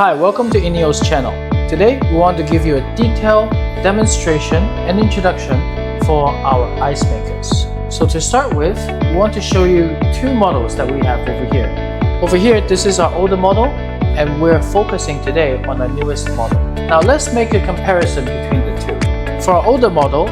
Hi, welcome to INEO's channel. Today we want to give you a detailed demonstration and introduction for our ice makers. So to start with, we want to show you two models that we have over here. Over here, this is our older model, and we're focusing today on our newest model. Now let's make a comparison between the two. For our older model,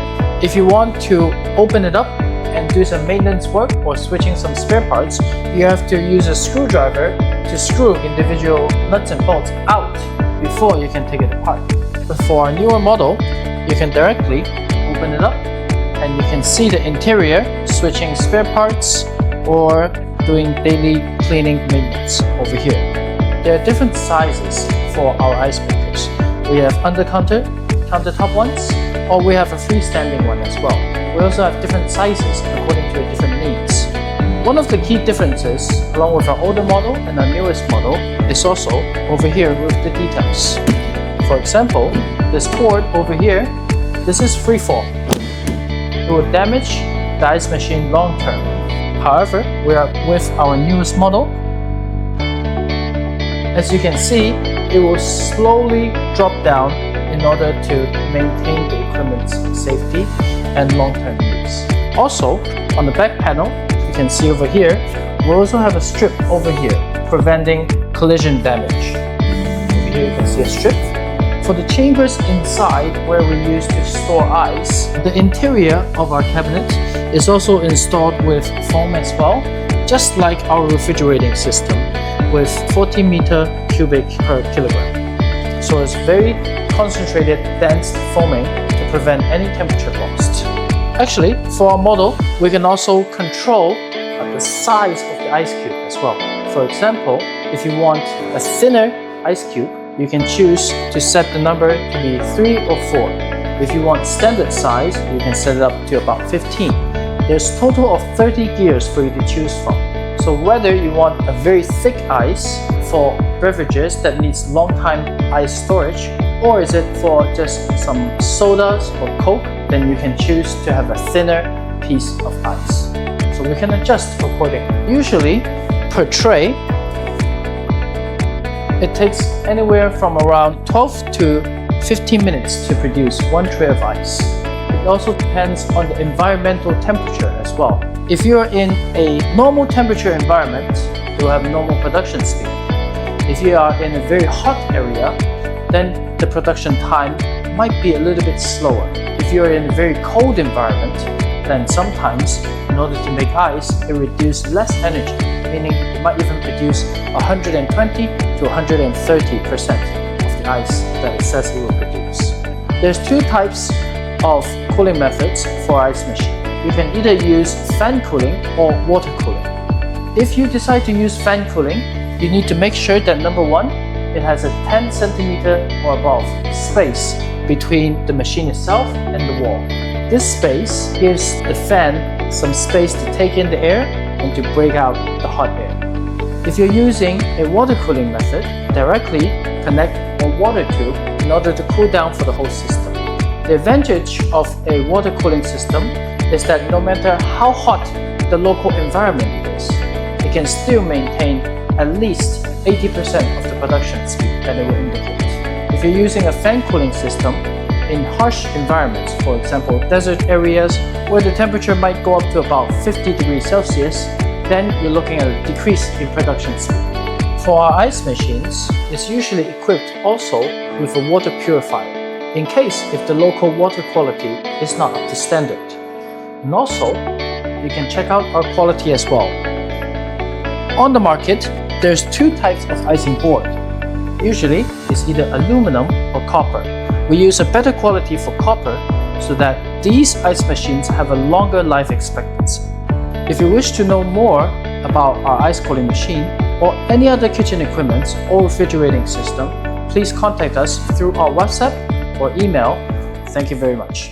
if you want to open it up and do some maintenance work or switching some spare parts, you have to use a screwdriver to screw individual nuts and bolts out before you can take it apart. But for our newer model, you can directly open it up and you can see the interior, switching spare parts or doing daily cleaning maintenance over here. There are different sizes for our ice makers. We have under countertop ones, or we have a freestanding one as well. We also have different sizes according to different needs. One of the key differences, along with our older model and our newest model, is also over here with the details. For example, this board over here, this is freeform. It will damage the ice machine long term. However, we are with our newest model. As you can see, it will slowly drop down in order to maintain the equipment's safety and long-term use. Also, on the back panel, you can see over here, we also have a strip over here preventing collision damage. Over here you can see a strip. For the chambers inside where we use to store ice, the interior of our cabinet is also installed with foam as well, just like our refrigerating system with 40 meter cubic per kilogram. So it's very concentrated, dense foaming to prevent any temperature loss. Actually, for our model, we can also control the size of the ice cube as well. For example, if you want a thinner ice cube, you can choose to set the number to be 3 or 4. If you want standard size, you can set it up to about 15. There's a total of 30 gears for you to choose from. So whether you want a very thick ice for beverages that needs long time ice storage, or is it for just some sodas or Coke, then you can choose to have a thinner piece of ice. So we can adjust accordingly. Usually, per tray, it takes anywhere from around 12 to 15 minutes to produce one tray of ice. It also depends on the environmental temperature as well. If you're in a normal temperature environment, you'll have normal production speed. If you are in a very hot area, then the production time might be a little bit slower. If you're in a very cold environment, then sometimes in order to make ice, it reduces less energy, meaning it might even produce 120 to 130% of the ice that it says it will produce. There's two types of cooling methods for ice machine. You can either use fan cooling or water cooling. If you decide to use fan cooling, you need to make sure that number one, it has a 10 centimeter or above space between the machine itself and the wall. This space gives the fan some space to take in the air and to break out the hot air. If you're using a water cooling method, directly connect a water tube in order to cool down for the whole system. The advantage of a water cooling system is that no matter how hot the local environment is, it can still maintain at least 80% of the production speed that it will indicate. If you're using a fan cooling system in harsh environments, for example, desert areas where the temperature might go up to about 50 degrees Celsius, then you're looking at a decrease in production speed. For our ice machines, it's usually equipped also with a water purifier, in case if the local water quality is not up to standard. And also, you can check out our quality as well. On the market, there's two types of icing board. Usually, it's either aluminum or copper. We use a better quality for copper so that these ice machines have a longer life expectancy. If you wish to know more about our ice cooling machine or any other kitchen equipment or refrigerating system, please contact us through our WhatsApp or email. Thank you very much.